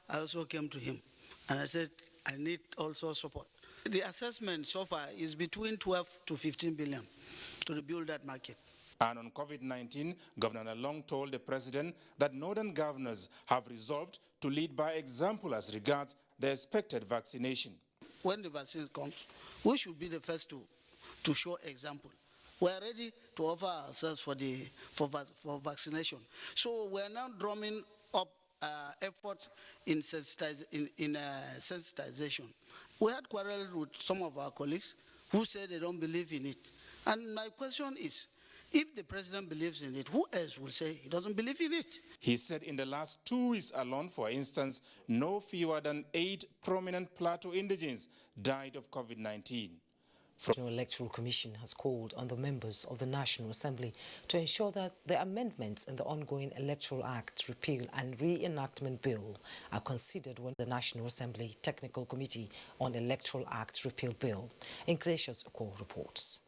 I also came to him and I said, I need also support. The assessment so far is between 12 to 15 billion to rebuild that market. And on COVID-19, Governor Long told the president that northern governors have resolved to lead by example as regards the expected vaccination. When the vaccine comes, we should be the first to show example. We are ready to offer ourselves for vaccination. So we are now drumming up efforts in sensitization. We had quarrels with some of our colleagues who said they don't believe in it. And my question is, if the president believes in it, who else will say he doesn't believe in it? He said in the last 2 weeks alone, for instance, no fewer than 8 prominent Plateau indigenes died of COVID-19. The National Electoral Commission has called on the members of the National Assembly to ensure that the amendments in the ongoing Electoral Act Repeal and Reenactment Bill are considered when the National Assembly Technical Committee on Electoral Act Repeal Bill. Ignatius Oko reports.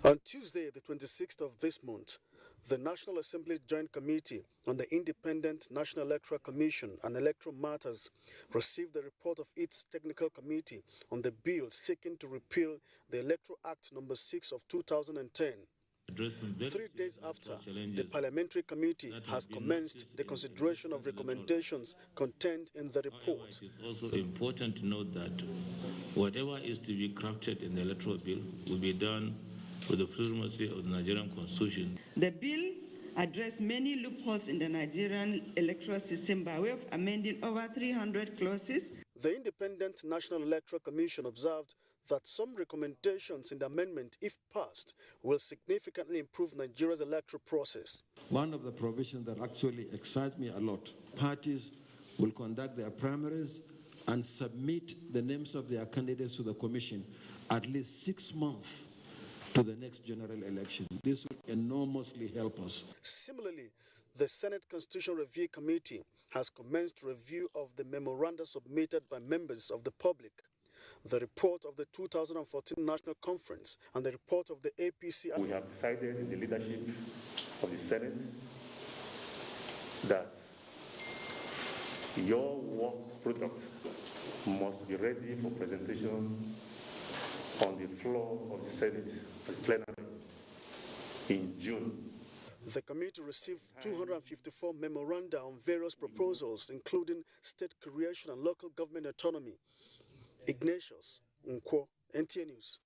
On Tuesday, the 26th of this month, the National Assembly Joint Committee on the Independent National Electoral Commission and Electoral Matters received the report of its technical committee on the bill seeking to repeal the Electoral Act No. 6 of 2010. 3 days after, the Parliamentary Committee has commenced the consideration of recommendations contained in the report. It is also important to note that whatever is to be crafted in the electoral bill will be done with the supremacy of the Nigerian Constitution. The bill addressed many loopholes in the Nigerian electoral system by way of amending over 300 clauses. The Independent National Electoral Commission observed that some recommendations in the amendment, if passed, will significantly improve Nigeria's electoral process. One of the provisions that actually excites me a lot, parties will conduct their primaries and submit the names of their candidates to the commission at least 6 months to the next general election. This will enormously help us. Similarly, the Senate Constitutional Review Committee has commenced review of the memoranda submitted by members of the public, the report of the 2014 National Conference, and the report of the APC. We have decided in the leadership of the Senate that your work product must be ready for presentation on the floor of the Senate plenary in June. The committee received 254 memoranda on various proposals, including state creation and local government autonomy. Ignatius Nkwo, NTA News.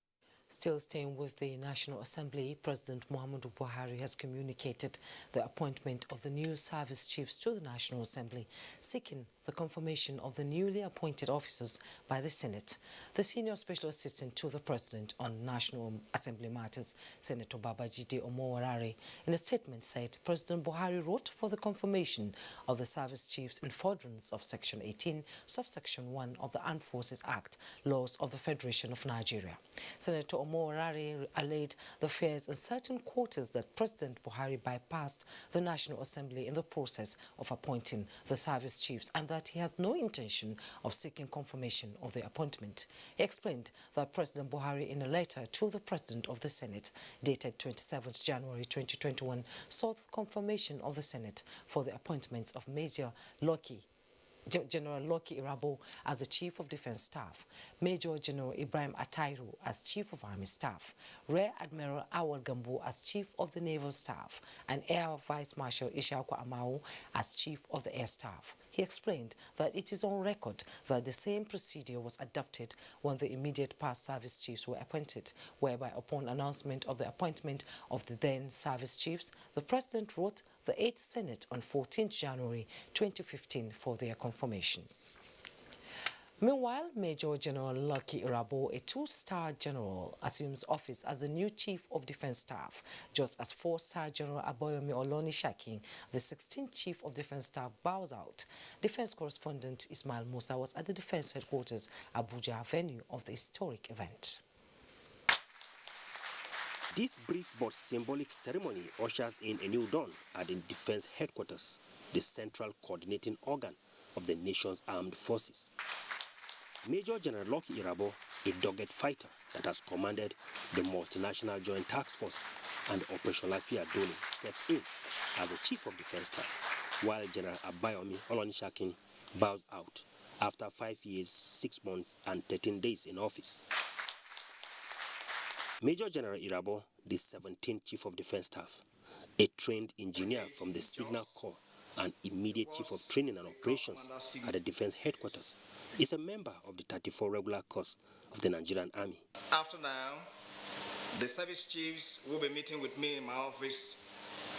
Still staying with the National Assembly, President Muhammadu Buhari has communicated the appointment of the new service chiefs to the National Assembly, seeking the confirmation of the newly appointed officers by the Senate. The Senior Special Assistant to the President on National Assembly Matters, Senator Babajide Omowarare, in a statement said President Buhari wrote for the confirmation of the service chiefs in furtherance of Section 18, subsection 1 of the Armed Forces Act, laws of the Federation of Nigeria. Senator Omowarare allayed the fears in certain quarters that President Buhari bypassed the National Assembly in the process of appointing the service chiefs and that he has no intention of seeking confirmation of the appointment. He explained that President Buhari, in a letter to the President of the Senate, dated 27th January 2021, sought confirmation of the Senate for the appointments of General Lucky Irabo as the Chief of Defense Staff, Major General Ibrahim Atairu as Chief of Army Staff, Rear Admiral Awal Gambo as Chief of the Naval Staff, and Air Vice Marshal Ishaku Amau as Chief of the Air Staff. He explained that it is on record that the same procedure was adopted when the immediate past service chiefs were appointed, whereby upon announcement of the appointment of the then service chiefs, the President wrote the 8th Senate on 14th January 2015 for their confirmation. Meanwhile, Major General Lucky Irabo, a 2-star general, assumes office as the new Chief of Defense Staff, just as 4-star General Aboyomi Oloni-Shakin, the 16th Chief of Defense Staff, bows out. Defense correspondent Ismail Musa was at the Defense Headquarters, Abuja, venue of the historic event. This brief but symbolic ceremony ushers in a new dawn at the Defense Headquarters, the central coordinating organ of the nation's armed forces. Major General Lucky Irabo, a dogged fighter that has commanded the multinational joint task force and Operation Lafia Dole, steps in as the Chief of Defense Staff, while General Abayomi Oloni-Shakin bows out after 5 years, 6 months, and 13 days in office. Major General Irabo, the 17th Chief of Defense Staff, a trained engineer from the Signal Corps and immediate Chief of Training and Operations at the Defense Headquarters, is a member of the 34 Regular Corps of the Nigerian Army. After now, the service chiefs will be meeting with me in my office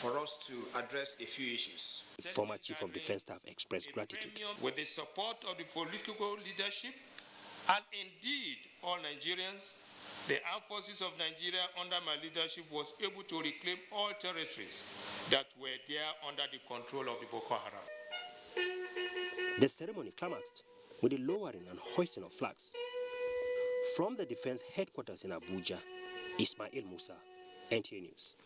for us to address a few issues. The former Chief of Defense Staff expressed gratitude. With the support of the political leadership and indeed all Nigerians, the armed forces of Nigeria under my leadership was able to reclaim all territories that were there under the control of the Boko Haram. The ceremony climaxed with the lowering and hoisting of flags. From the defense headquarters in Abuja, Ismail Musa, NTA News.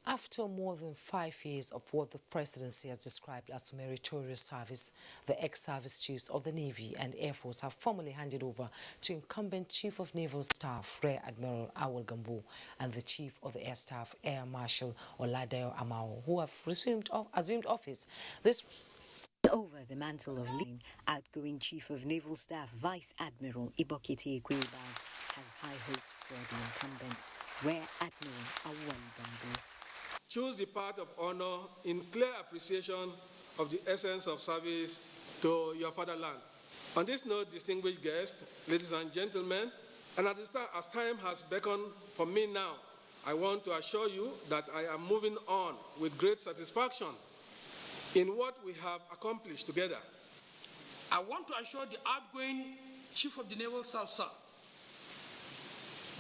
After more than 5 years of what the presidency has described as meritorious service, the ex-service chiefs of the Navy and Air Force have formally handed over to incumbent Chief of Naval Staff Rear Admiral Awal Gambo and the Chief of the Air Staff Air Marshal Oladayo Amao, who have assumed office. This over the mantle of leading, outgoing Chief of Naval Staff Vice Admiral Ibokete Ekwebaz has high hopes for the incumbent Rear Admiral Awal Gambo. Choose the path of honor in clear appreciation of the essence of service to your fatherland. On this note, distinguished guests, ladies and gentlemen, and as time has beckoned for me now, I want to assure you that I am moving on with great satisfaction in what we have accomplished together. I want to assure the outgoing Chief of the Naval Staff, sir,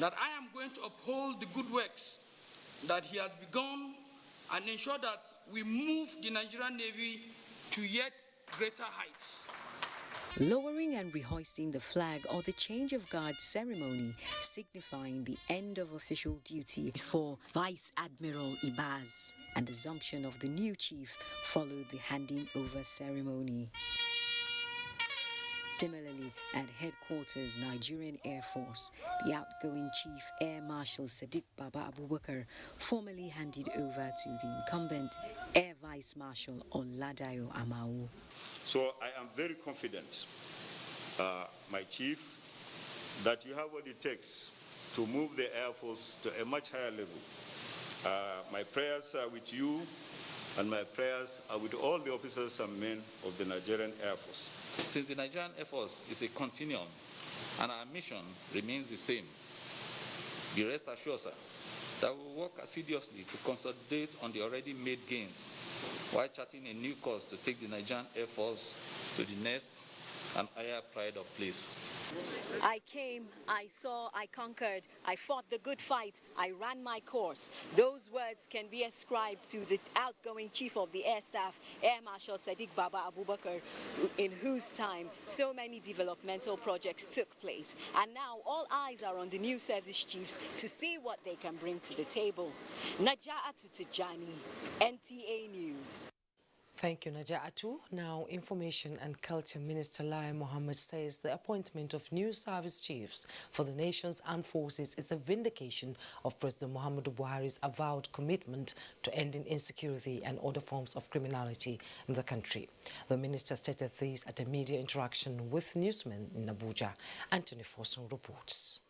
that I am going to uphold the good works that he has begun and ensure that we move the Nigerian Navy to yet greater heights. Lowering and rehoisting the flag or the change of guard ceremony signifying the end of official duty for Vice Admiral Ibaz, and assumption of the new chief followed the handing over ceremony. Similarly, at headquarters, Nigerian Air Force, the outgoing Chief Air Marshal Sadiq Baba Abubakar formally handed over to the incumbent Air Vice Marshal Oladayo Amao. So I am very confident, my Chief, that you have what it takes to move the Air Force to a much higher level. My prayers are with you, and my prayers are with all the officers and men of the Nigerian Air Force. Since the Nigerian Air Force is a continuum and our mission remains the same, be rest assured, sir, that we will work assiduously to consolidate on the already made gains while charting a new course to take the Nigerian Air Force to the next and higher pride of place. I came, I saw, I conquered, I fought the good fight, I ran my course. Those words can be ascribed to the outgoing Chief of the Air Staff, Air Marshal Sadiq Baba Abubakar, in whose time so many developmental projects took place. And now all eyes are on the new service chiefs to see what they can bring to the table. Naja'atu Tijani, NTA News. Thank you, Naja'atu. Now, Information and Culture Minister Lai Mohammed says the appointment of new service chiefs for the nation's armed forces is a vindication of President Muhammadu Buhari's avowed commitment to ending insecurity and other forms of criminality in the country. The minister stated this at a media interaction with newsmen in Abuja. Anthony Fosun reports.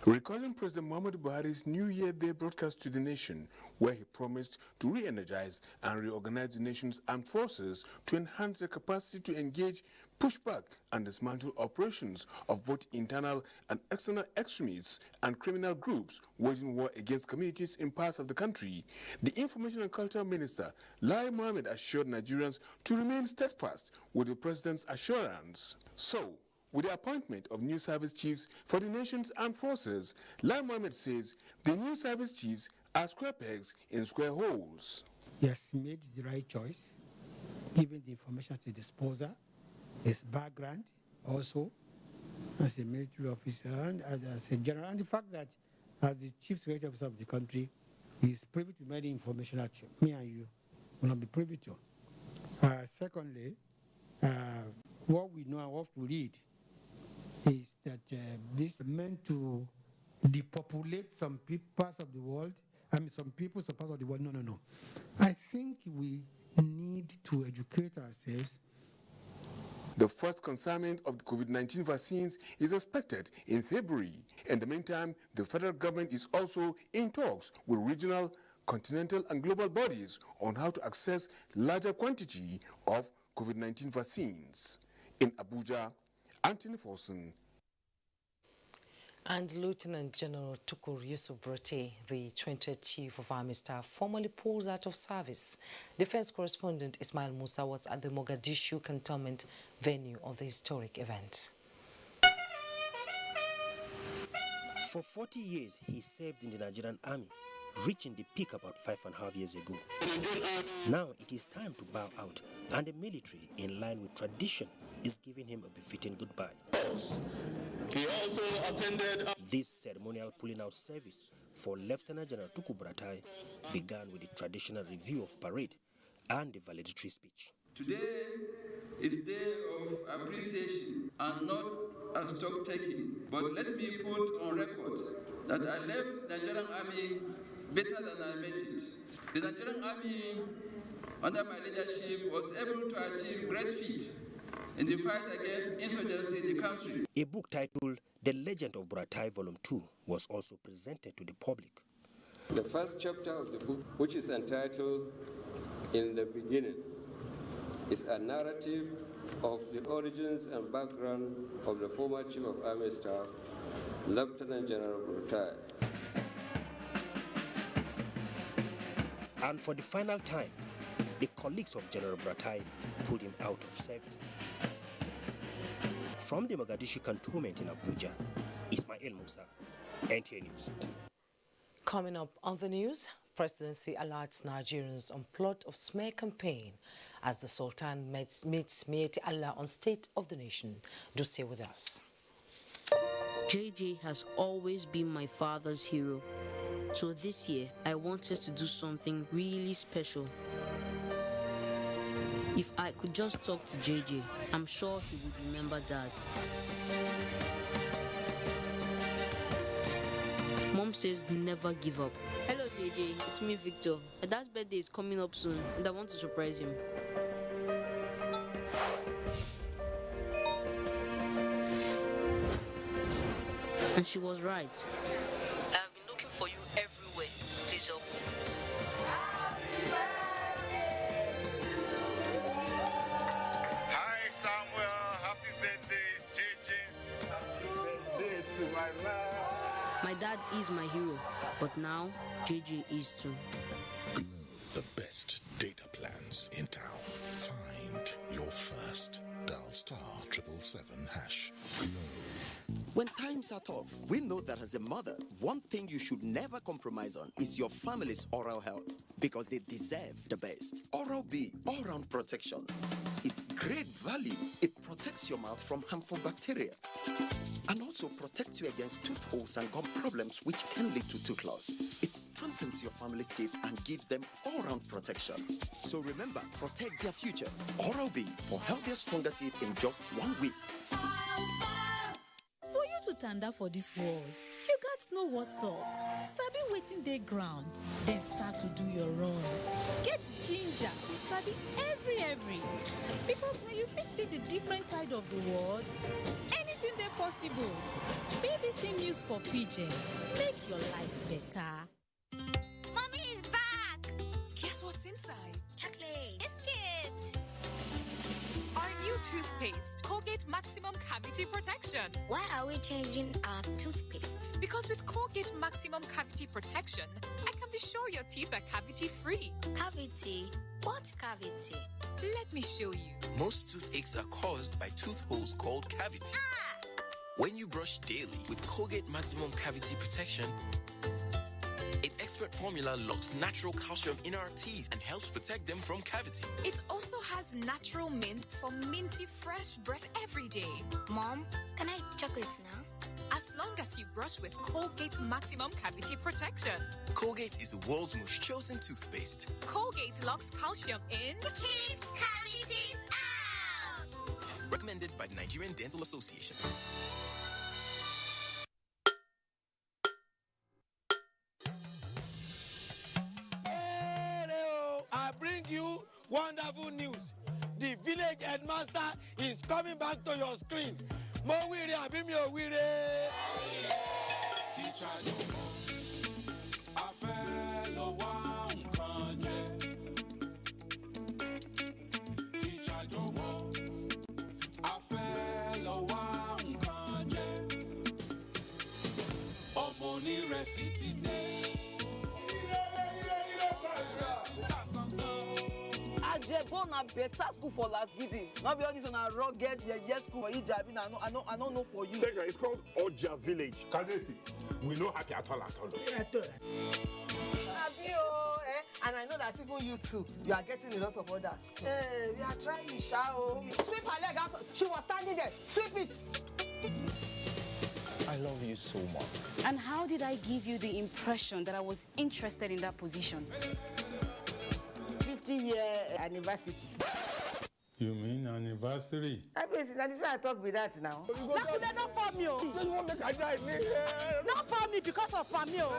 Recalling President Muhammadu Buhari's New Year Day broadcast to the nation, where he promised to re-energize and reorganize the nation's armed forces to enhance their capacity to engage, push back and dismantle operations of both internal and external extremists and criminal groups waging war against communities in parts of the country, the Information and Culture Minister, Lai Mohammed, assured Nigerians to remain steadfast with the president's assurance. So, with the appointment of new service chiefs for the nation's armed forces, Lai Mohammed says the new service chiefs are square pegs in square holes. He has made the right choice, given the information at his disposal, his background also as a military officer and as a general, and the fact that as the chief security officer of the country, he is privy to many information that me and you will not be privy to. Secondly, what we know and what we read is that this is meant to depopulate some parts of the world. Some people, some parts of the world. No. I think we need to educate ourselves The first consignment of the COVID-19 vaccines is expected in February. In the meantime, the federal government is also in talks with regional, continental and global bodies on how to access larger quantity of COVID-19 vaccines. In Abuja, Anthony Forson. And Lieutenant General Tukur Yusuf Brate, the 20th Chief of Army Staff, formally pulls out of service. Defense correspondent Ismail Musa was at the Mogadishu cantonment venue of the historic event. For 40 years, he served in the Nigerian Army, reaching the peak about 5.5 years ago. Now it is time to bow out, and the military, in line with tradition, is giving him a befitting goodbye. He also attended This ceremonial pulling out service for Lieutenant General Tukur Buratai began with the traditional review of parade and the valedictory speech. Today is day of appreciation and not a stock taking. But let me put on record that I left the Nigerian Army better than I met it. The Nigerian Army, under my leadership, was able to achieve great feats in the fight against insurgency in the country. A book titled The Legend of Buratai Volume 2 was also presented to the public. The first chapter of the book, which is entitled In the Beginning, is a narrative of the origins and background of the former Chief of Army Staff, Lieutenant General Buratai. And for the final time, the colleagues of General Buratai pulled him out of service. From the Mogadishu cantonment in Abuja, Ismail Musa, NTA News. Coming up on the news, Presidency alerts Nigerians on plot of smear campaign as the Sultan meets Mieti Allah on State of the Nation. Do stay with us. JJ has always been my father's hero. So this year, I wanted to do something really special. If I could just talk to JJ, I'm sure he would remember Dad. Mom says never give up. Hello JJ, it's me Victor. My dad's birthday is coming up soon and I want to surprise him. And she was right. I've been looking for you everywhere. Please help me. Hi Samuel, happy birthday, it's JJ. Happy birthday to my man. My dad is my hero, but now JJ is too. Glow, the best data plans in town. Find your first. Dial *777#. Glow. When times are tough, we know that as a mother, one thing you should never compromise on is your family's oral health, because they deserve the best. Oral-B, all-round protection. Its great value, it protects your mouth from harmful bacteria and also protects you against tooth holes and gum problems which can lead to tooth loss. It strengthens your family's teeth and gives them all-round protection. So remember, protect their future. Oral-B for healthier, stronger teeth in just 1 week. For you to tanda for this world, you got know what's up. Sabi waiting day ground, then start to do your run. Get ginger to sabi every. Because when you fit see the different side of the world, anything they possible. BBC News for Pidgin. Make your life better. Mommy is back. Guess what's inside? Chocolate. Biscuit. Our new toothpaste, Colgate Maximum Cavity Protection. Why are we changing our toothpaste? Because with Colgate Maximum Cavity Protection, I can be sure your teeth are cavity-free. Cavity? What cavity? Let me show you. Most toothaches are caused by tooth holes called cavities. When you brush daily with Colgate Maximum Cavity Protection, its expert formula locks natural calcium in our teeth and helps protect them from cavity. It also has natural mint for minty fresh breath every day. Mom, can I eat chocolates now? As long as you brush with Colgate Maximum Cavity Protection. Colgate is the world's most chosen toothpaste. Colgate locks calcium in. Keeps cavities out! Recommended by the Nigerian Dental Association. I bring you wonderful news. The village headmaster is coming back to your screen. Mo wire abi mi o wire. Teacher Yomo, a fellow one project. Teacher Yomo, a fellow one project. Omoni resiti Go na better school for last giddy. Not be all this on a rugged yes school for Ijabi. I don't know for you. Second, it's called Oja Village. Kadesi. We no happy at all. And I know that even you too, you are getting a lot of orders too. Hey, we are trying, shall sweep her leg out. She was standing there. Sweep it. I love you so much. And how did I give you the impression that I was interested in that position? 50-year anniversary. You mean anniversary? I talk with that now. Not for me. Not for me because of Pamio.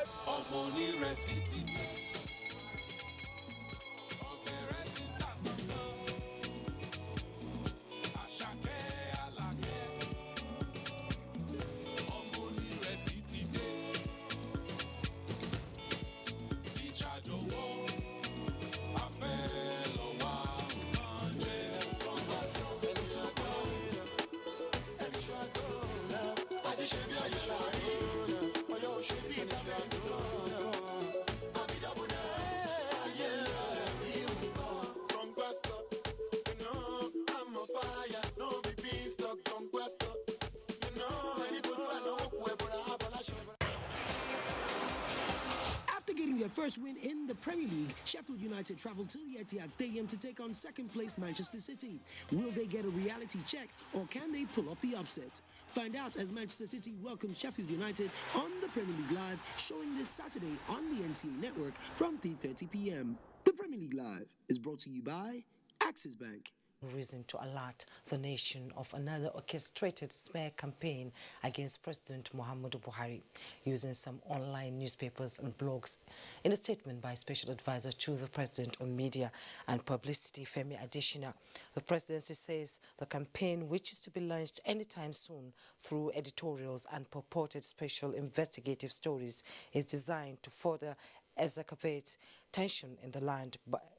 Their first win in the Premier League, Sheffield United travelled to the Etihad Stadium to take on second-place Manchester City. Will they get a reality check, or can they pull off the upset? Find out as Manchester City welcomes Sheffield United on the Premier League Live, showing this Saturday on the NTA network from 3:30 p.m. The Premier League Live is brought to you by Axis Bank. Reason to alert the nation of another orchestrated smear campaign against President Muhammadu Buhari using some online newspapers and blogs. In a statement by Special Advisor to the President on Media and Publicity, Femi Adesina, the Presidency says the campaign, which is to be launched anytime soon through editorials and purported special investigative stories, is designed to further exacerbate tension in the land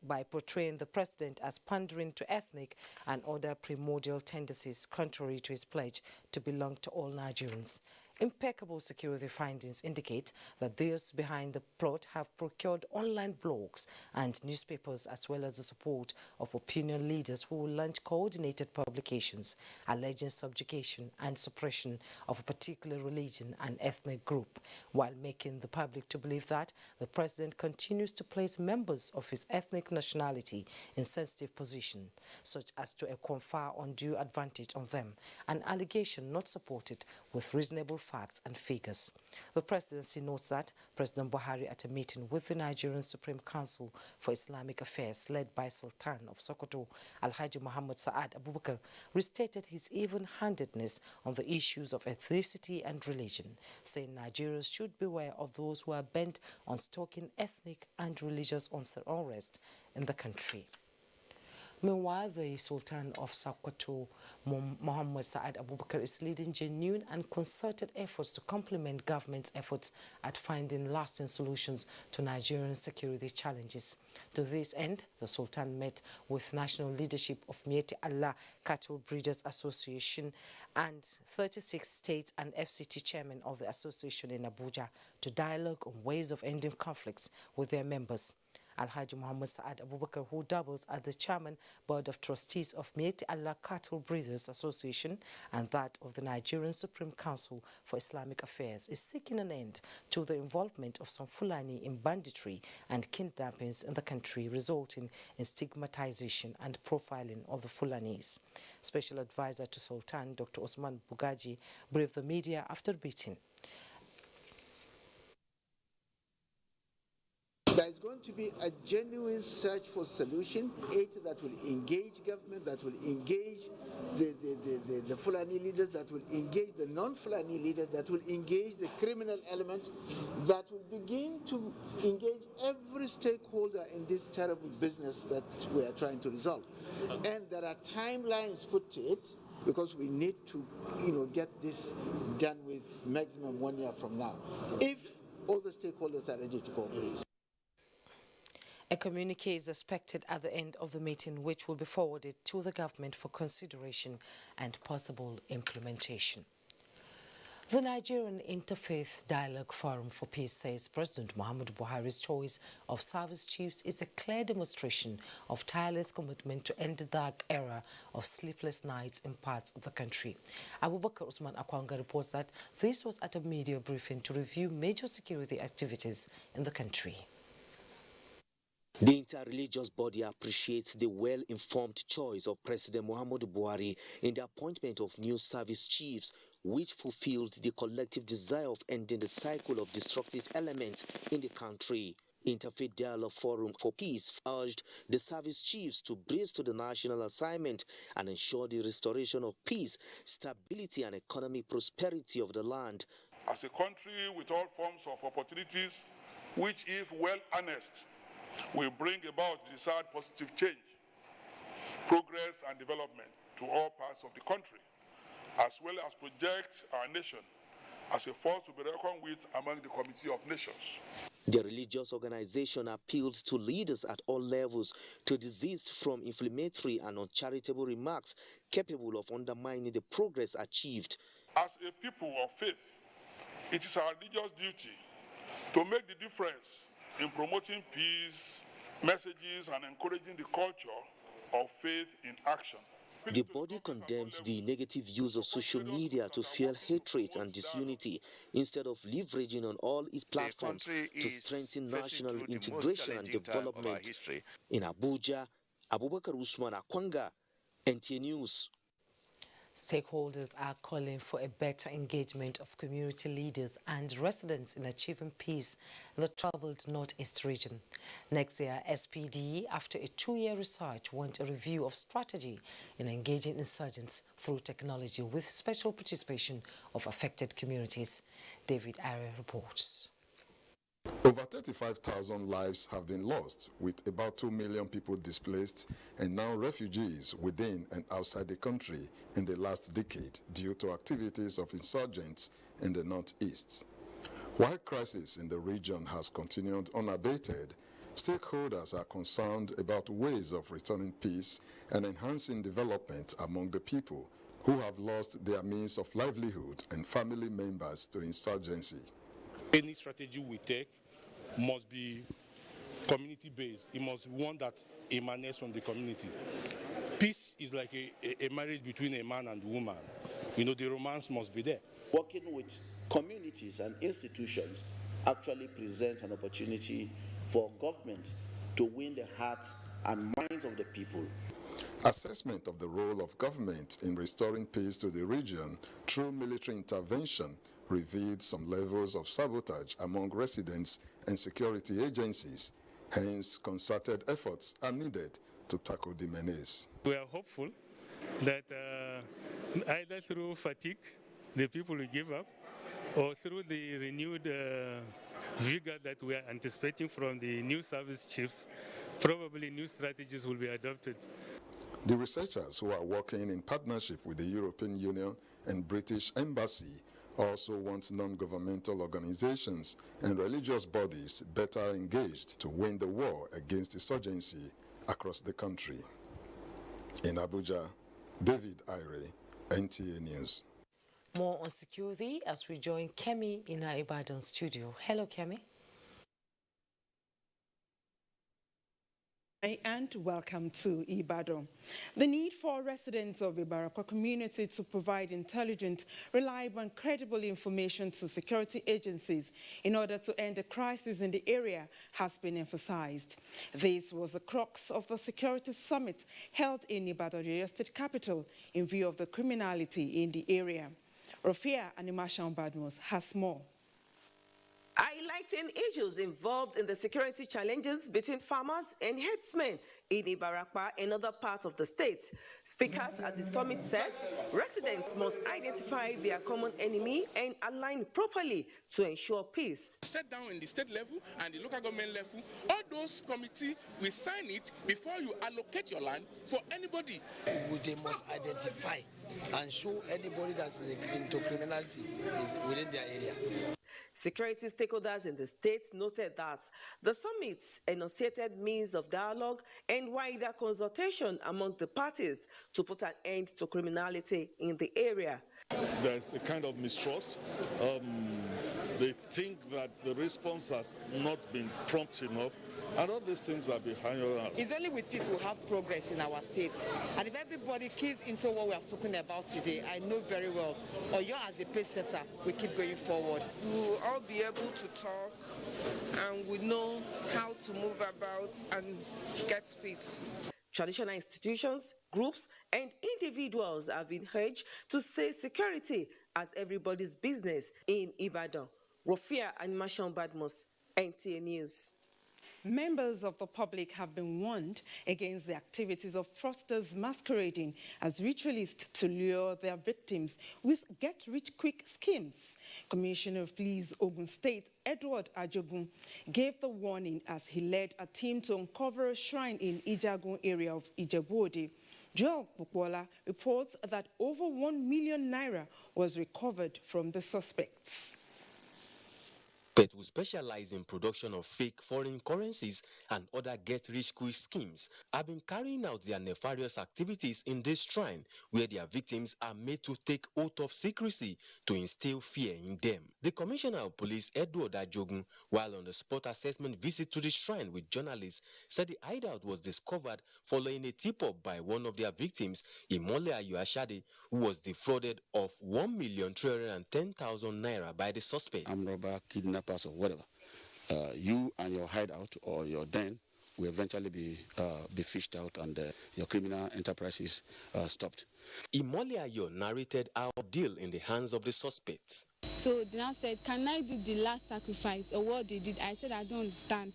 by portraying the president as pandering to ethnic and other primordial tendencies contrary to his pledge to belong to all Nigerians. Impeccable security findings indicate that those behind the plot have procured online blogs and newspapers, as well as the support of opinion leaders who will launch coordinated publications alleging subjugation and suppression of a particular religion and ethnic group, while making the public to believe that the president continues to place members of his ethnic nationality in sensitive position, such as to confer undue advantage on them, an allegation not supported with reasonable facts and figures. The Presidency notes that President Buhari, at a meeting with the Nigerian Supreme Council for Islamic Affairs led by Sultan of Sokoto, Alhaji Muhammad Sa'ad Abubakar, restated his even-handedness on the issues of ethnicity and religion, saying Nigerians should beware of those who are bent on stoking ethnic and religious unrest in the country. Meanwhile, the Sultan of Sokoto, Muhammad Sa'ad Abubakar, is leading genuine and concerted efforts to complement government's efforts at finding lasting solutions to Nigerian security challenges. To this end, the Sultan met with national leadership of Mieti Allah Cattle Breeders Association and 36 states and FCT chairmen of the association in Abuja to dialogue on ways of ending conflicts with their members. Alhaji Muhammad Sa'ad Abubakar, who doubles as the chairman board of trustees of Mieti Allah Cattle Breeders Association and that of the Nigerian Supreme Council for Islamic Affairs, is seeking an end to the involvement of some Fulani in banditry and kidnappings in the country, resulting in stigmatization and profiling of the Fulanis. Special Advisor to Sultan, Dr. Osman Bugaji, briefed the media after meeting. There is going to be a genuine search for solution, that will engage government, that will engage the Fulani leaders, that will engage the non-Fulani leaders, that will engage the criminal elements, that will begin to engage every stakeholder in this terrible business that we are trying to resolve. And there are timelines put to it. because we need to, get this done with maximum 1 year from now, if all the stakeholders are ready to cooperate. A communique is expected at the end of the meeting, which will be forwarded to the government for consideration and possible implementation. The Nigerian Interfaith Dialogue Forum for Peace says President Muhammadu Buhari's choice of service chiefs is a clear demonstration of tireless commitment to end the dark era of sleepless nights in parts of the country. Abubakar Usman Akwanga reports that this was at a media briefing to review major security activities in the country. The inter-religious body appreciates the well-informed choice of President Muhammadu Buhari in the appointment of new service chiefs, which fulfilled the collective desire of ending the cycle of destructive elements in the country. Interfaith Dialogue Forum for Peace urged the service chiefs to brace to the national assignment and ensure the restoration of peace, stability and economic prosperity of the land. As a country with all forms of opportunities, which if well harnessed, will bring about desired positive change, progress and development to all parts of the country, as well as project our nation as a force to be reckoned with among the Committee of Nations. The religious organization appealed to leaders at all levels to desist from inflammatory and uncharitable remarks capable of undermining the progress achieved. As a people of faith, it is our religious duty to make the difference in promoting peace, messages, and encouraging the culture of faith in action. The body condemned the negative use of social media to fuel hatred and disunity instead of leveraging on all its platforms to strengthen national integration and development. In Abuja, Abubakar Usman Akwanga, NTA News. Stakeholders are calling for a better engagement of community leaders and residents in achieving peace in the troubled Northeast region. Next year, SPD, after a 2-year research, wants a review of strategy in engaging insurgents through technology with special participation of affected communities. David Are reports. Over 35,000 lives have been lost, with about 2 million people displaced and now refugees within and outside the country in the last decade due to activities of insurgents in the northeast. While crisis in the region has continued unabated, stakeholders are concerned about ways of returning peace and enhancing development among the people who have lost their means of livelihood and family members to insurgency. Any strategy we take must be community-based. It must be one that emanates from the community. Peace is like a marriage between a man and a woman. The romance must be there. Working with communities and institutions actually presents an opportunity for government to win the hearts and minds of the people. Assessment of the role of government in restoring peace to the region through military intervention revealed some levels of sabotage among residents and security agencies. Hence, concerted efforts are needed to tackle the menace. We are hopeful that either through fatigue, the people will give up, or through the renewed vigor that we are anticipating from the new service chiefs, probably new strategies will be adopted. The researchers who are working in partnership with the European Union and British Embassy also want non-governmental organizations and religious bodies better engaged to win the war against insurgency across the country. In Abuja, David Ire, NTA News. More on security as we join Kemi in our Ibadan studio. Hello, Kemi. And welcome to Ibadan. The need for residents of the Ibaraka community to provide intelligent, reliable and credible information to security agencies in order to end the crisis in the area has been emphasized. This was the crux of the security summit held in Ibadan, the state capital, in view of the criminality in the area. Rafia Animashan Badmos has more. Highlighting issues involved in the security challenges between farmers and herdsmen in Ibarakwa and other parts of the state. Speakers at the summit said residents must identify their common enemy and align properly to ensure peace. Set down in the state level and the local government level, all those committees will sign it before you allocate your land for anybody. They must identify and show anybody that is into criminality is within their area. Security stakeholders in the state noted that the summit enunciated means of dialogue and wider consultation among the parties to put an end to criminality in the area. There's a kind of mistrust. They think that the response has not been prompt enough. And all these things are behind your hand. It's only with peace we'll have progress in our state. And if everybody keys into what we are talking about today, I know very well, or you as a pace setter, we keep going forward. We will all be able to talk and we know how to move about and get peace. Traditional institutions, groups, and individuals have been urged to say security as everybody's business in Ibadan. Rofia and Mashon Badmos, NTA News. Members of the public have been warned against the activities of fraudsters masquerading as ritualists to lure their victims with get-rich-quick schemes. Commissioner of Police Ogun State, Edward Ajogun, gave the warning as he led a team to uncover a shrine in Ijagun area of Ijebu-Ode. Joel Bukwola reports that over 1 million naira was recovered from the suspects. But who specialize in production of fake foreign currencies and other get-rich-quick schemes have been carrying out their nefarious activities in this shrine, where their victims are made to take oath of secrecy to instill fear in them. The Commissioner of Police, Edward Ajogun, while on the spot assessment visit to the shrine with journalists, said the hideout was discovered following a tip-up by one of their victims, Imole Ayuashade, who was defrauded of 1,310,000 naira by the suspect. Robber, kidnappers or whatever, you and your hideout or your den will eventually be fished out and your criminal enterprises stopped. Imole Ayo narrated our deal in the hands of the suspects. So they now said, can I do the last sacrifice or what they did? I said, I don't understand.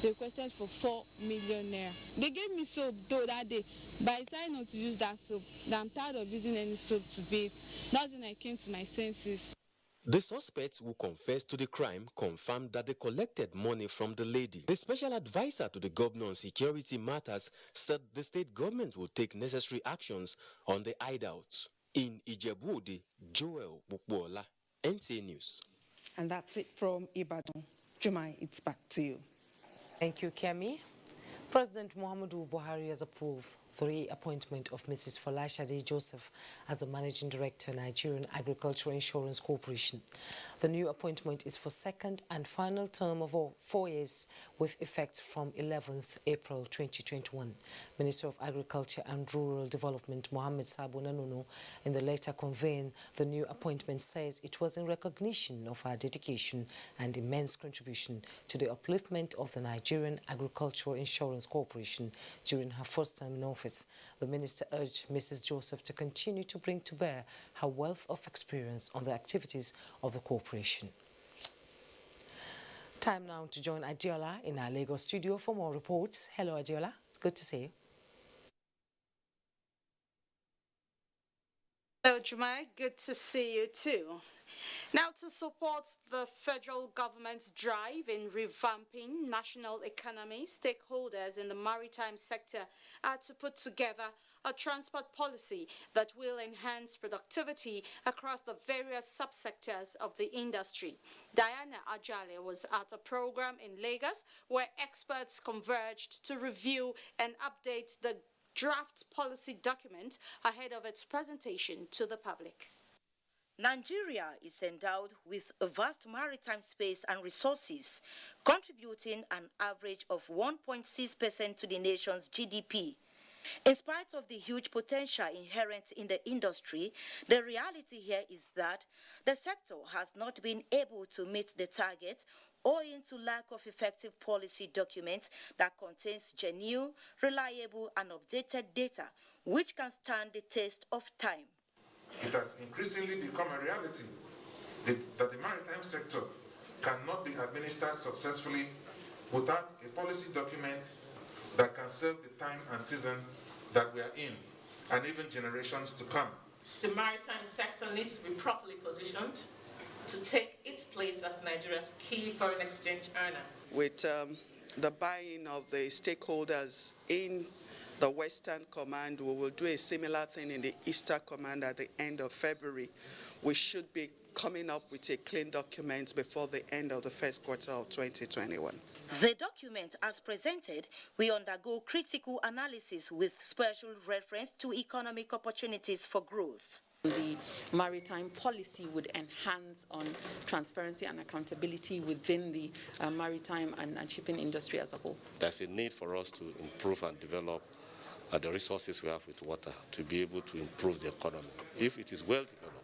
They requested for 4 million naira. They gave me soap though that day, but I decided not to use that soap. I'm tired of using any soap to bathe. That's when I came to my senses. The suspects who confessed to the crime confirmed that they collected money from the lady. The special advisor to the governor on security matters said the state government will take necessary actions on the hideouts. In Ijebu-Ode, Joel Bukwola, NTA News. And that's it from Ibadan. Jumai, it's back to you. Thank you, Kemi. President Muhammadu Buhari has approved the reappointment of Mrs. Folashade Joseph as the Managing Director, Nigerian Agricultural Insurance Corporation. The new appointment is for second and final term of 4 years with effect from 11th April 2021. Minister of Agriculture and Rural Development Mohammed Sabo Nanono, in the letter conveying the new appointment, says it was in recognition of her dedication and immense contribution to the upliftment of the Nigerian Agricultural Insurance Corporation during her first term in office. The minister urged Mrs. Joseph to continue to bring to bear her wealth of experience on the activities of the corporation. Time now to join Adiola in our Lagos studio for more reports. Hello, Adiola. It's good to see you. Hello, Jumai. Good to see you too. Now, to support the federal government's drive in revamping national economy, stakeholders in the maritime sector are to put together a transport policy that will enhance productivity across the various subsectors of the industry. Diana Ajale was at a program in Lagos where experts converged to review and update the draft policy document ahead of its presentation to the public. Nigeria is endowed with a vast maritime space and resources, contributing an average of 1.6% to the nation's GDP. In spite of the huge potential inherent in the industry, the reality here is that the sector has not been able to meet the target owing to lack of effective policy documents that contains genuine, reliable and updated data which can stand the test of time. It has increasingly become a reality that the maritime sector cannot be administered successfully without a policy document that can serve the time and season that we are in, and even generations to come. The maritime sector needs to be properly positioned to take its place as Nigeria's key foreign exchange earner. With the buy-in of the stakeholders in the Western Command, we will do a similar thing in the Eastern Command at the end of February. We should be coming up with a clean document before the end of the first quarter of 2021. The document, as presented, will undergo critical analysis with special reference to economic opportunities for growth. The maritime policy would enhance on transparency and accountability within the maritime and shipping industry as a whole. There's a need for us to improve and develop the resources we have with water to be able to improve the economy. If it is well developed,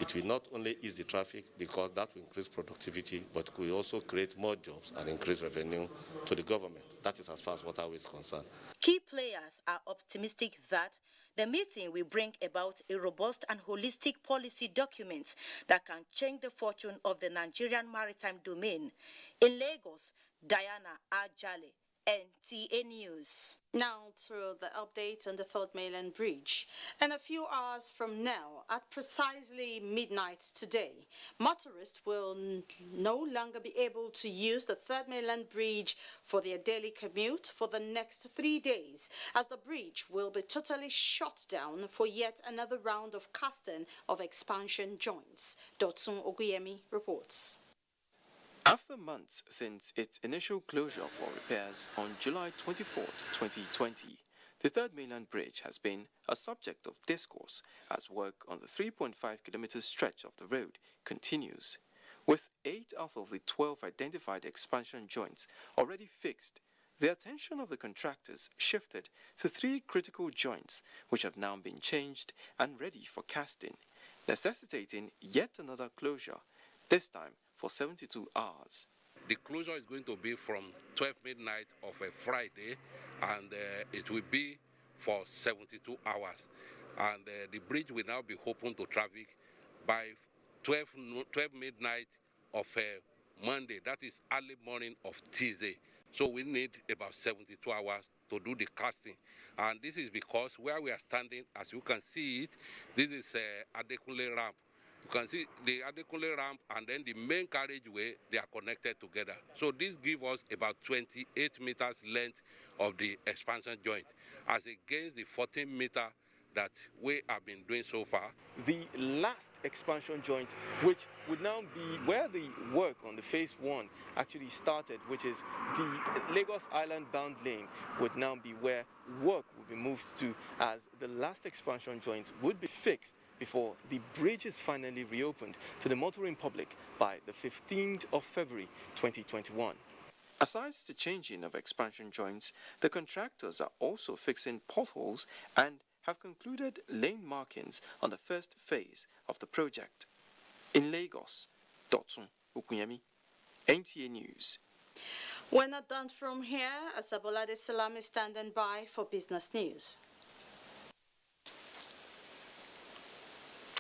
it will not only ease the traffic because that will increase productivity, but will also create more jobs and increase revenue to the government. That is as far as waterway is concerned. Key players are optimistic that the meeting will bring about a robust and holistic policy document that can change the fortune of the Nigerian maritime domain. In Lagos, Diana Ajale, NTA News. Now to the update on the Third Mainland Bridge. In a few hours from now, at precisely midnight today, motorists will no longer be able to use the Third Mainland Bridge for their daily commute for the next 3 days, as the bridge will be totally shut down for yet another round of casting of expansion joints. Dotsun Oguyemi reports. After months since its initial closure for repairs on July 24, 2020, the Third Mainland Bridge has been a subject of discourse as work on the 3.5-kilometer stretch of the road continues. With 8 out of the 12 identified expansion joints already fixed, the attention of the contractors shifted to 3 critical joints which have now been changed and ready for casting, necessitating yet another closure, this time for 72 hours. The closure is going to be from 12 midnight of a Friday, and it will be for 72 hours. And the bridge will now be open to traffic by 12 midnight of Monday. That is early morning of Tuesday. So we need about 72 hours to do the casting. And this is because where we are standing, as you can see it, this is Adekunle ramp. You can see the Adekunle ramp and then the main carriageway, they are connected together. So this gives us about 28 meters length of the expansion joint, as against the 14 meter that we have been doing so far. The last expansion joint, which would now be where the work on the phase 1 actually started, which is the Lagos Island bound lane, would now be where work will be moved to, as the last expansion joints would be fixed before the bridge is finally reopened to the motoring public by the 15th of February 2021. Aside the changing of expansion joints, the contractors are also fixing potholes and have concluded lane markings on the first phase of the project. In Lagos, Dotsun Oguyemi, NTA News. We're not done from here, as Abolade Salam is standing by for business news.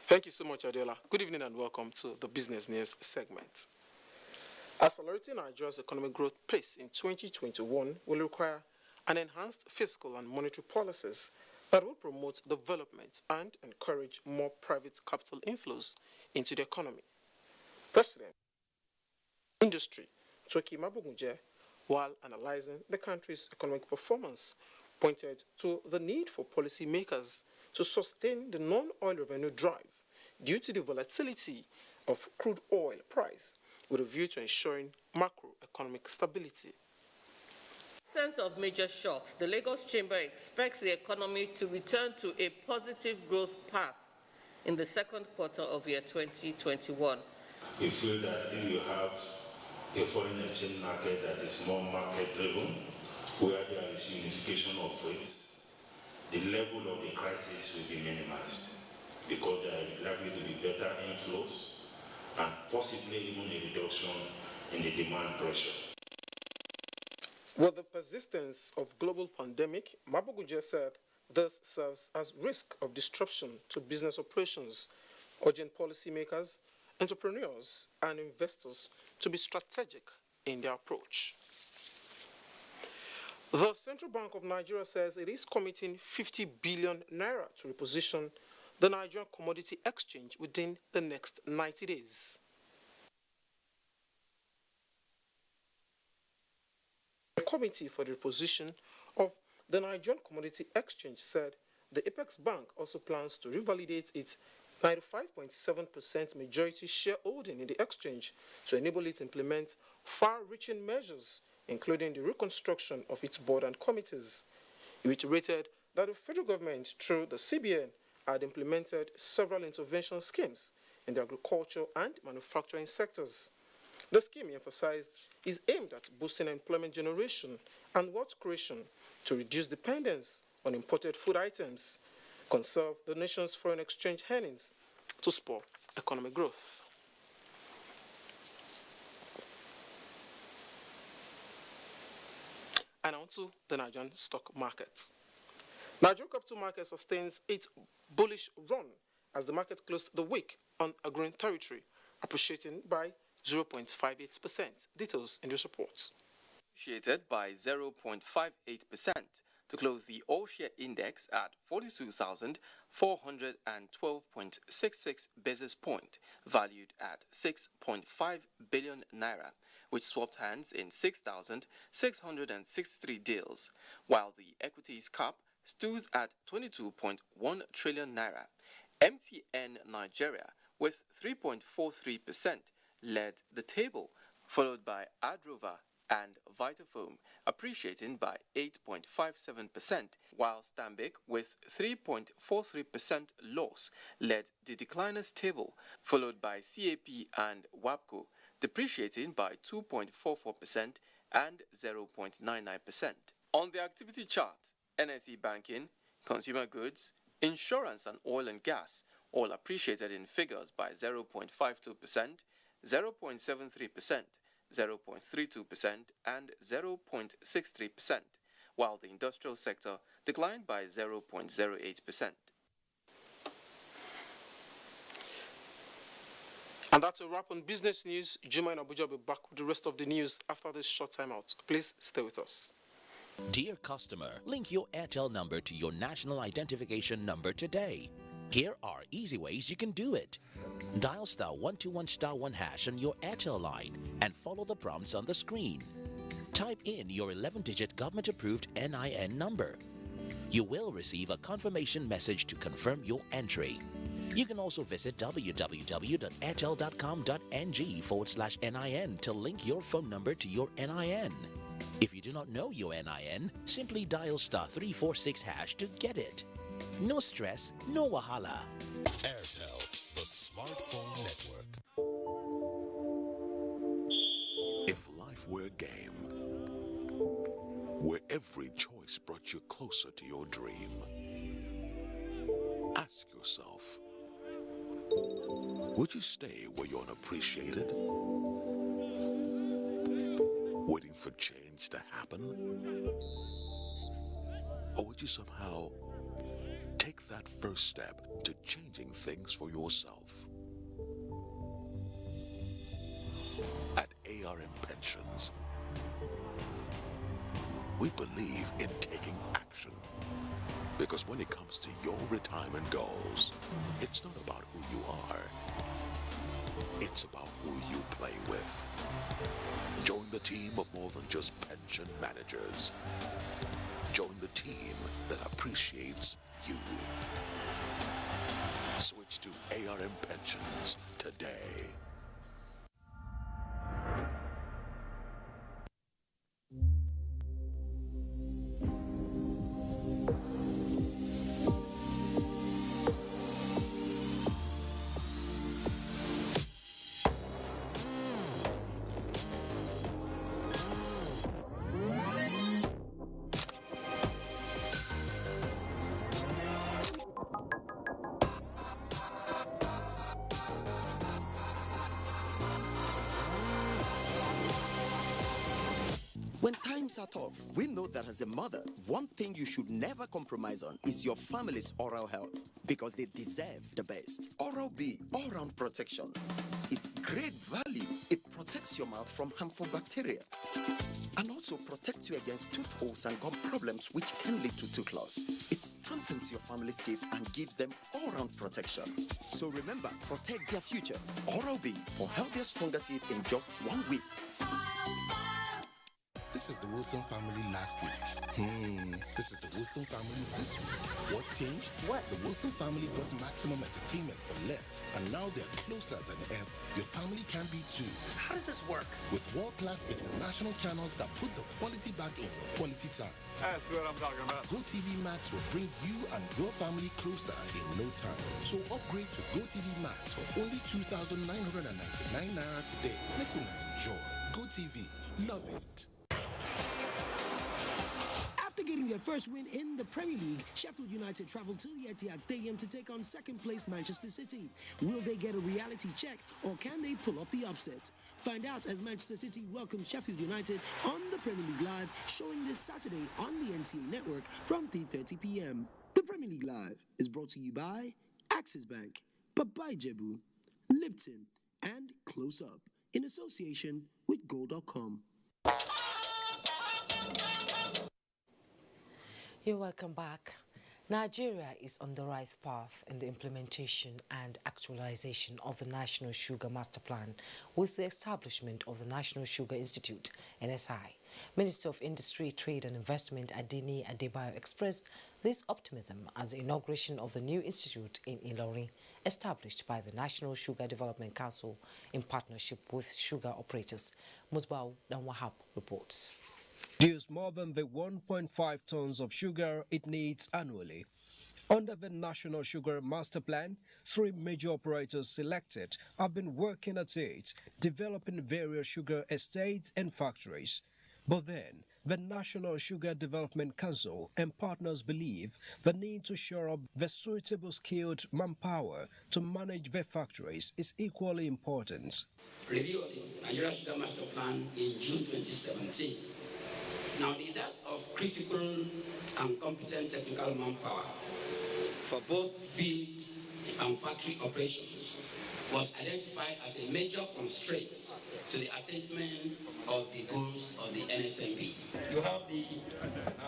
Thank you so much, Adela. Good evening and welcome to the Business News segment. Accelerating Nigeria's economic growth pace in 2021 will require an enhanced fiscal and monetary policies that will promote development and encourage more private capital inflows into the economy. President Industry Toki Mabugunje, while analyzing the country's economic performance, pointed to the need for policymakers to sustain the non-oil revenue drive due to the volatility of crude oil price, with a view to ensuring macroeconomic stability. Sense of major shocks, the Lagos Chamber expects the economy to return to a positive growth path in the second quarter of year 2021. We feel that if you have a foreign exchange market that is more market-driven, where there is unification of rates, the level of the crisis will be minimized, because there are likely to be better inflows and possibly even a reduction in the demand pressure. With the persistence of global pandemic, Mabugunje said this serves as risk of disruption to business operations, urging policymakers, entrepreneurs, and investors to be strategic in their approach. The Central Bank of Nigeria says it is committing 50 billion naira to reposition the Nigerian Commodity Exchange within the next 90 days. The Committee for the Reposition of the Nigerian Commodity Exchange said the Apex Bank also plans to revalidate its 95.7% majority shareholding in the exchange to enable it to implement far-reaching measures, including the reconstruction of its board and committees. It reiterated that the federal government, through the CBN, had implemented several intervention schemes in the agriculture and manufacturing sectors. The scheme, emphasized, is aimed at boosting employment generation and wealth creation to reduce dependence on imported food items, conserve the nation's foreign exchange earnings to spur economic growth. And on to the Nigerian stock market. Nigerian capital market sustains its bullish run as the market closed the week on a green territory, appreciating by 0.58%. Details in this report. Appreciated by 0.58% to close the all-share index at 42,412.66 basis point, valued at 6.5 billion naira, which swapped hands in 6,663 deals, while the equities cap stood at 22.1 trillion naira. MTN Nigeria, with 3.43%, led the table, followed by Adrova and Vitafoam, appreciating by 8.57%, while Stanbic, with 3.43% loss, led the decliners table, followed by CAP and WAPCO, depreciating by 2.44% and 0.99%. On the activity chart, NSE Banking, Consumer Goods, Insurance and Oil and Gas all appreciated in figures by 0.52%, 0.73%, 0.32% and 0.63%, while the industrial sector declined by 0.08%. And that's a wrap on business news. Juma and Abuja will be back with the rest of the news after this short time out. Please stay with us. Dear customer, link your Airtel number to your national identification number today. Here are easy ways you can do it. Dial *121*1# on your Airtel line and follow the prompts on the screen. Type in your 11-digit government-approved NIN number. You will receive a confirmation message to confirm your entry. You can also visit www.airtel.com.ng/NIN to link your phone number to your NIN. If you do not know your NIN, simply dial *346# to get it. No stress, no wahala. Airtel, the smartphone network. If life were a game, where every choice brought you closer to your dream, ask yourself, would you stay where you're unappreciated? Waiting for change to happen? Or would you somehow take that first step to changing things for yourself? At ARM Pensions, we believe in taking action. Because when it comes to your retirement goals, it's not about who you are. It's about who you play with. Join the team of more than just pension managers. Join the team that appreciates you. Switch to ARM Pensions today. start off, we know that as a mother, one thing you should never compromise on is your family's oral health, because they deserve the best. Oral-B, all-round protection. It's great value. It protects your mouth from harmful bacteria and also protects you against tooth holes and gum problems which can lead to tooth loss. It strengthens your family's teeth and gives them all-round protection. So remember, protect their future. Oral-B for healthier, stronger teeth in just 1 week. This is the Wilson family last week. This is the Wilson family this week. What's changed? What? The Wilson family got maximum entertainment for less, and now they're closer than ever. Your family can be too. How does this work? With world-class international channels that put the quality back in your quality time. That's what I'm talking about. GoTV Max will bring you and your family closer in no time. So upgrade to GoTV Max for only 2,999 naira today. Make you enjoy. GoTV. Love it. After getting their first win in the Premier League, Sheffield United travelled to the Etihad Stadium to take on second-place Manchester City. Will they get a reality check, or can they pull off the upset? Find out as Manchester City welcomes Sheffield United on the Premier League Live, showing this Saturday on the NTA network from 3:30 p.m. The Premier League Live is brought to you by Axis Bank, Papai Jebu, Lipton, and Close Up, in association with Gold.com. You're welcome back. Nigeria is on the right path in the implementation and actualization of the National Sugar Master Plan with the establishment of the National Sugar Institute, NSI. Minister of Industry, Trade and Investment Adini Adebayo expressed this optimism as the inauguration of the new institute in Ilorin, established by the National Sugar Development Council in partnership with sugar operators. Musbau Danwahab reports. Produce more than the 1.5 tons of sugar it needs annually. Under the National Sugar Master Plan, 3 major operators selected have been working at it, developing various sugar estates and factories. But then, the National Sugar Development Council and partners believe the need to shore up the suitable skilled manpower to manage their factories is equally important. Review of the Nigerian Sugar Master Plan in June 2017. Now, the dearth of critical and competent technical manpower for both field and factory operations was identified as a major constraint to the attainment of the goals of the NSMP. You have the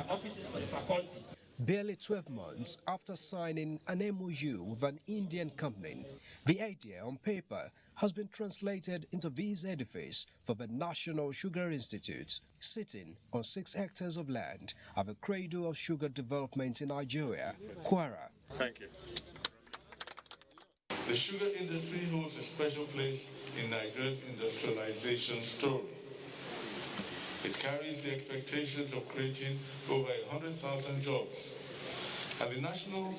offices for the faculties. Barely 12 months after signing an MOU with an Indian company, the idea on paper has been translated into this edifice for the National Sugar Institute, sitting on 6 hectares of land at the cradle of sugar development in Nigeria, Kwara. Thank you. The sugar industry holds a special place in Nigeria's industrialization story. It carries the expectations of creating over 100,000 jobs. And the National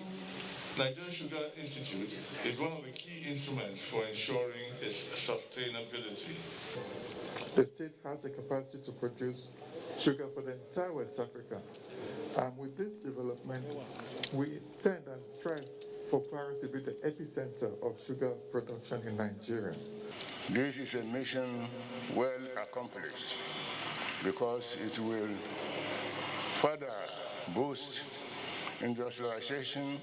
Nigerian Sugar Institute is one of the key instruments for ensuring its sustainability. The state has the capacity to produce sugar for the entire West Africa. And with this development, we tend and strive for Kwara to be the epicenter of sugar production in Nigeria. This is a mission well accomplished because it will further boost industrialization.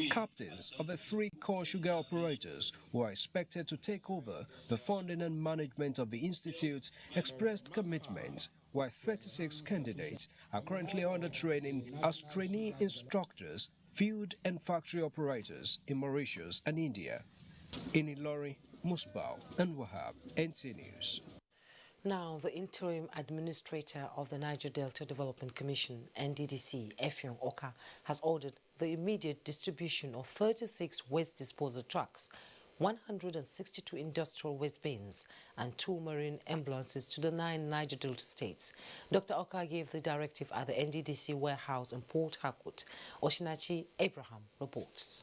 Captains of the 3 core sugar operators who are expected to take over the funding and management of the institute expressed commitment, while 36 candidates are currently under training as trainee instructors, field and factory operators in Mauritius and India. In Ilorin, Musbau and Wahab, NTA News. Now, the interim administrator of the Niger Delta Development Commission, NDDC, Effiong Oka, has ordered the immediate distribution of 36 waste disposal trucks, 162 industrial waste bins, and 2 marine ambulances to the 9 Niger Delta states. Dr. Oka gave the directive at the NDDC warehouse in Port Harcourt. Oshinachi Abraham reports.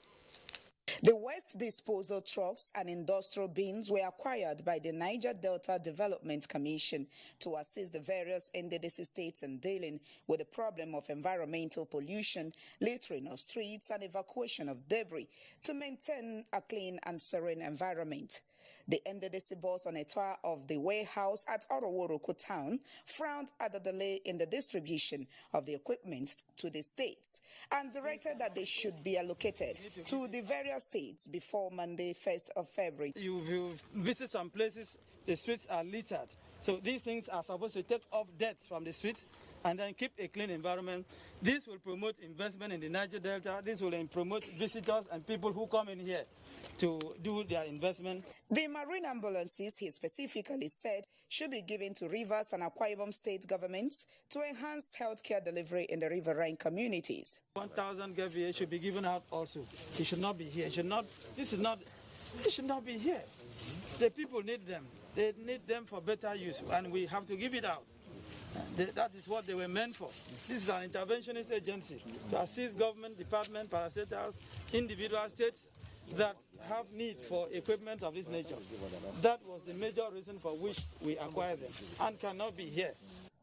The waste disposal trucks and industrial bins were acquired by the Niger Delta Development Commission to assist the various NDDC states in dealing with the problem of environmental pollution, littering of streets, and evacuation of debris to maintain a clean and serene environment. The NDDC boss on a tour of the warehouse at Oroworoko town frowned at the delay in the distribution of the equipment to the states and directed that they should be allocated to the various states before Monday, 1st of February. You visit some places, the streets are littered. So these things are supposed to take off dirt from the streets and then keep a clean environment. This will promote investment in the Niger Delta. This will promote visitors and people who come in here to do their investment. The marine ambulances, he specifically said, should be given to Rivers and Akwa Ibom state governments to enhance healthcare delivery in the riverine communities. 1,000 GVA should be given out also. It should not be here. This should not be here. The people need them. They need them for better use, and we have to give it out. That is what they were meant for. This is an interventionist agency to assist government, department, parastatals, individual states that have need for equipment of this nature. That was the major reason for which we acquired them and cannot be here.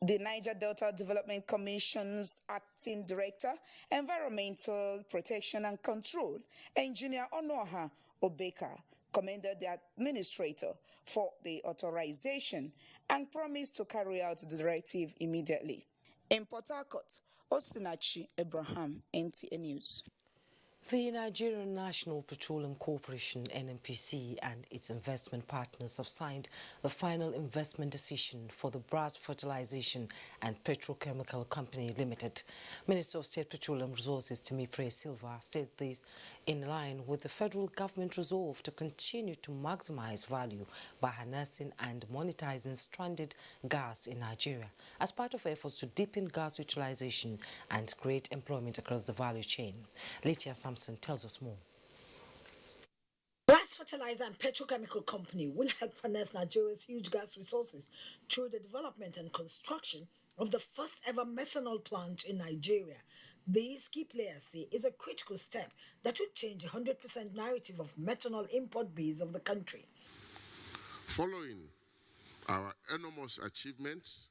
The Niger Delta Development Commission's Acting Director, Environmental Protection and Control, Engineer Onoha Obeka, commended the administrator for the authorization and promised to carry out the directive immediately. In Port Harcourt, Osinachi Abraham, NTA News. The Nigerian National Petroleum Corporation, NNPC, and its investment partners have signed the final investment decision for the Brass Fertilization and Petrochemical Company Limited. Minister of State Petroleum Resources Timipre Silva stated this in line with the federal government resolve to continue to maximize value by harnessing and monetizing stranded gas in Nigeria as part of efforts to deepen gas utilization and create employment across the value chain. Lydia Sampson tells us more. Brass Fertilizer and Petrochemical Company will help harness Nigeria's huge gas resources through the development and construction of the first ever methanol plant in Nigeria. This, key players say, is a critical step that will change the 100% narrative of methanol import base of the country. Following our enormous achievements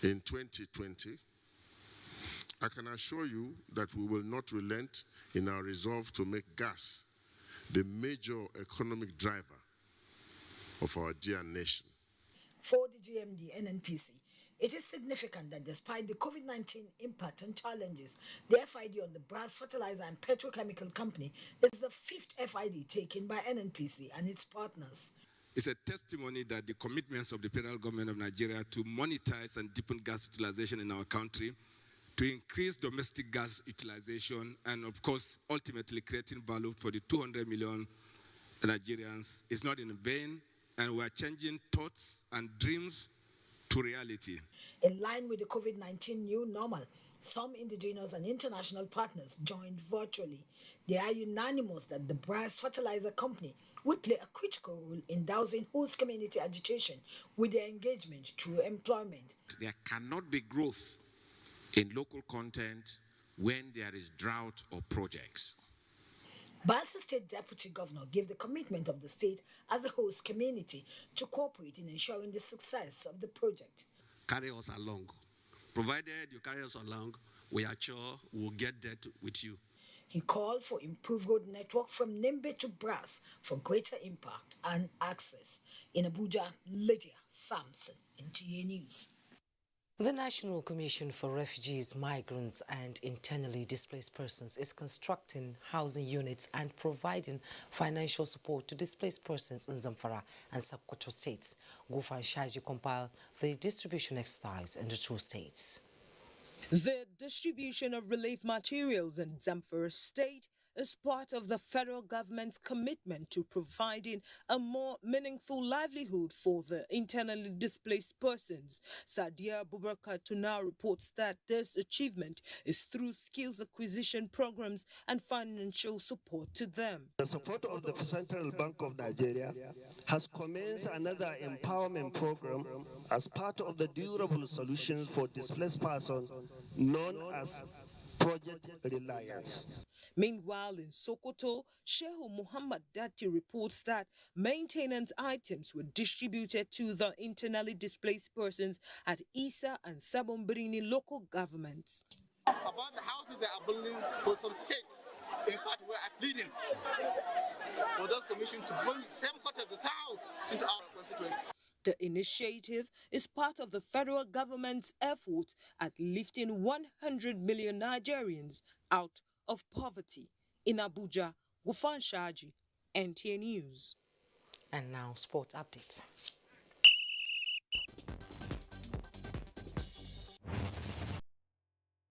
in 2020, I can assure you that we will not relent in our resolve to make gas the major economic driver of our dear nation. For the GMD NNPC, it is significant that despite the COVID-19 impact and challenges, the FID on the Brass Fertilizer and Petrochemical Company is the 5th FID taken by NNPC and its partners. It's a testimony that the commitments of the federal government of Nigeria to monetize and deepen gas utilization in our country, to increase domestic gas utilization, and of course, ultimately creating value for the 200 million Nigerians is not in vain, and we are changing thoughts and dreams to reality. In line with the COVID-19 new normal, some indigenous and international partners joined virtually. They are unanimous that the Brass Fertilizer Company will play a critical role in dousing host community agitation with their engagement through employment. There cannot be growth in local content when there is drought or projects. Bayelsa State Deputy Governor gave the commitment of the state as a host community to cooperate in ensuring the success of the project. Carry us along. Provided you carry us along, we are sure we'll get there with you. He called for improved road network from Nimbe to Brass for greater impact and access. In Abuja, Lydia Sampson, NTA News. The National Commission for Refugees, Migrants and Internally Displaced Persons is constructing housing units and providing financial support to displaced persons in Zamfara and Sokoto states. Gufa and Shaji compile the distribution exercise in the two states. The distribution of relief materials in Zamfara state is part of the federal government's commitment to providing a more meaningful livelihood for the internally displaced persons. Sadia Abubakar Tuna reports that this achievement is through skills acquisition programs and financial support to them. The support of the Central Bank of Nigeria has commenced another empowerment program as part of the durable solutions for displaced persons known as Project Reliance. Meanwhile, in Sokoto, Shehu Muhammad Dati reports that maintenance items were distributed to the internally displaced persons at Isa and Sabombrini local governments. About the houses that are building for some states, in fact, we are pleading for those commissions to bring the same quarter of this house into our constituency. The initiative is part of the federal government's effort at lifting 100 million Nigerians out of poverty. In Abuja, Gufan Shaji, NTA News. And now, sports update.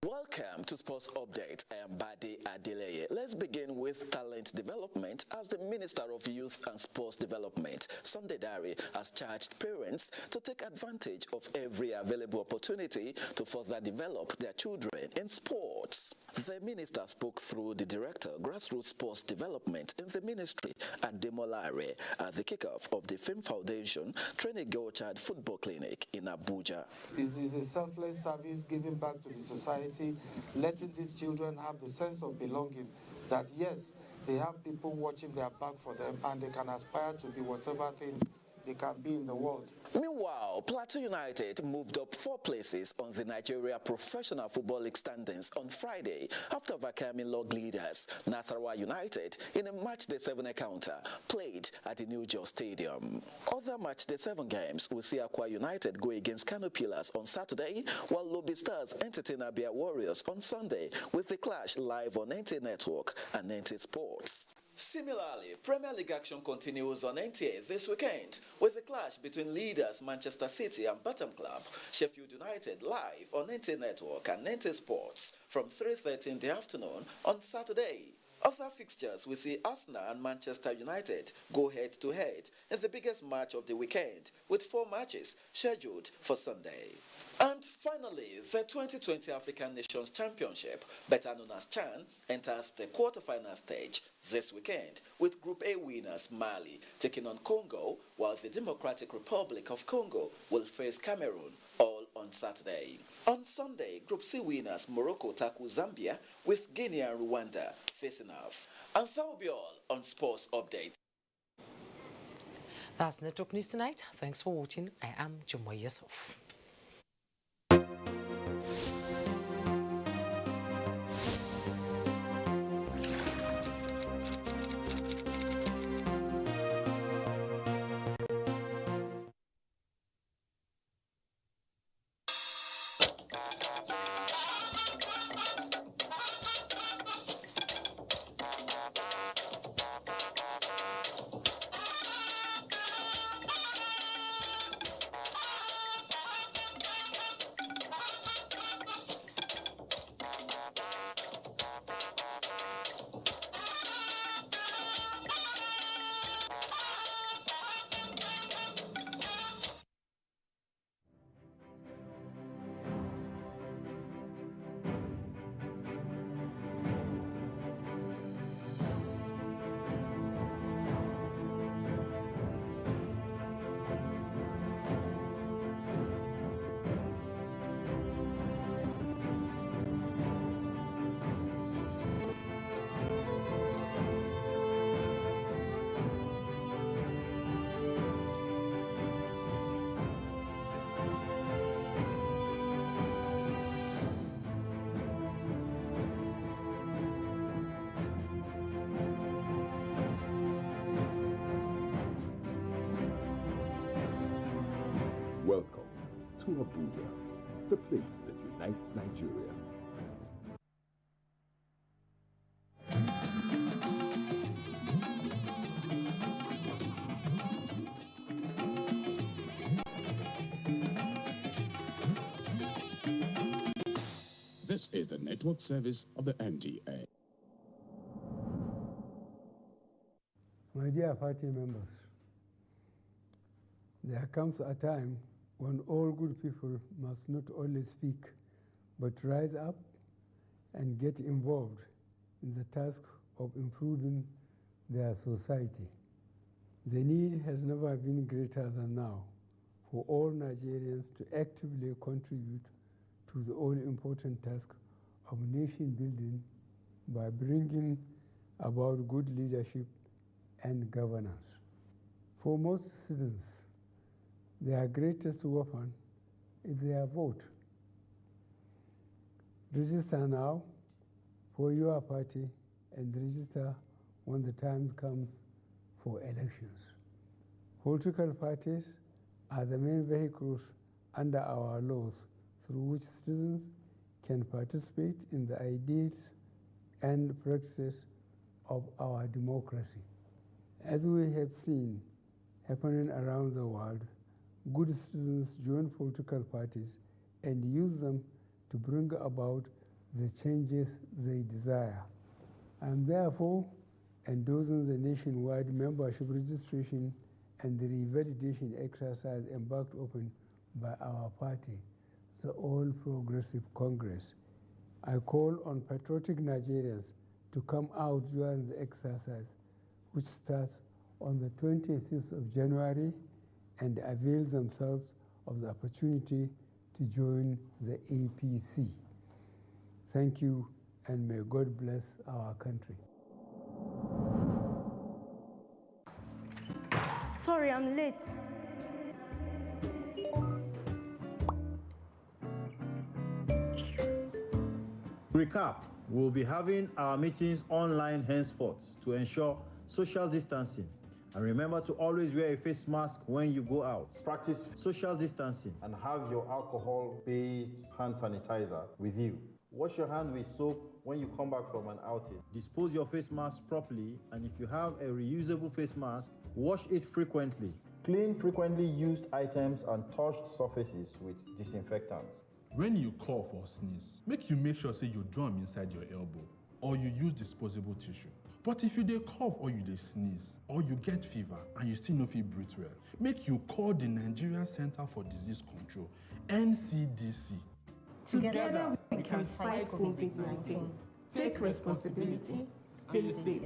Welcome to Sports Update. I am Badi Adeleye. Let's begin with talent development as the Minister of Youth and Sports Development, Sunday Dare, has charged parents to take advantage of every available opportunity to further develop their children in sports. The minister spoke through the Director, Grassroots Sports Development in the ministry at Demolare at the kickoff of the Film Foundation Training Girl Child Football Clinic in Abuja. This is a selfless service giving back to the society, letting these children have the sense of belonging, that yes, they have people watching their back for them and they can aspire to be whatever thing they can be in the world. Meanwhile, Plateau United moved up 4 places on the Nigeria Professional Football League standings on Friday after overcoming log leaders Nasarawa United in a matchday 7 encounter played at the New Jos Stadium. Other matchday 7 games will see Akwa United go against Kano Pillars on Saturday, while Lobby Stars entertain Abia Warriors on Sunday with the clash live on NTA Network and NTA Sports. Similarly, Premier League action continues on NTA this weekend with the clash between leaders Manchester City and Bottom Club, Sheffield United, live on NTA Network and NTA Sports from 3:30 in the afternoon on Saturday. Other fixtures will see Arsenal and Manchester United go head-to-head in the biggest match of the weekend, with 4 matches scheduled for Sunday. And finally, the 2020 African Nations Championship, better known as CHAN, enters the quarter-final stage this weekend, with Group A winners Mali taking on Congo, while the Democratic Republic of Congo will face Cameroon, all on Saturday. On Sunday, Group C winners Morocco tackle Zambia, with Guinea and Rwanda facing off. And that will be all on Sports Update. That's Network News tonight. Thanks for watching. I am Jumoy Yusuf. Welcome to Abuja, the place that unites Nigeria. This is the network service of the NTA. My dear party members, there comes a time when all good people must not only speak, but rise up and get involved in the task of improving their society. The need has never been greater than now for all Nigerians to actively contribute to the all-important task of nation building by bringing about good leadership and governance. For most citizens, their greatest weapon is their vote. Register now for your party and register when the time comes for elections. Political parties are the main vehicles under our laws through which citizens can participate in the ideals and practices of our democracy. As we have seen happening around the world, good citizens join political parties and use them to bring about the changes they desire. I am therefore endorsing the nationwide membership registration and the revalidation exercise embarked upon by our party, the All Progressive Congress. I call on patriotic Nigerians to come out during the exercise, which starts on the 26th of January, and avail themselves of the opportunity to join the APC. Thank you, and may God bless our country. Sorry, I'm late. Recap, we'll be having our meetings online henceforth to ensure social distancing. And remember to always wear a face mask when you go out. Practice social distancing and have your alcohol-based hand sanitizer with you. Wash your hand with soap when you come back from an outing. Dispose your face mask properly, and if you have a reusable face mask, wash it frequently. Clean frequently used items and touched surfaces with disinfectants. When you cough or sneeze, make sure say you drum inside your elbow, or you use disposable tissue. But if you dey cough or you dey sneeze, or you get fever and you still no fit breathe well, make you call the Nigerian Center for Disease Control, NDDC. Together we can fight COVID-19. Take responsibility, stay safe.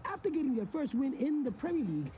After getting their first win in the Premier League,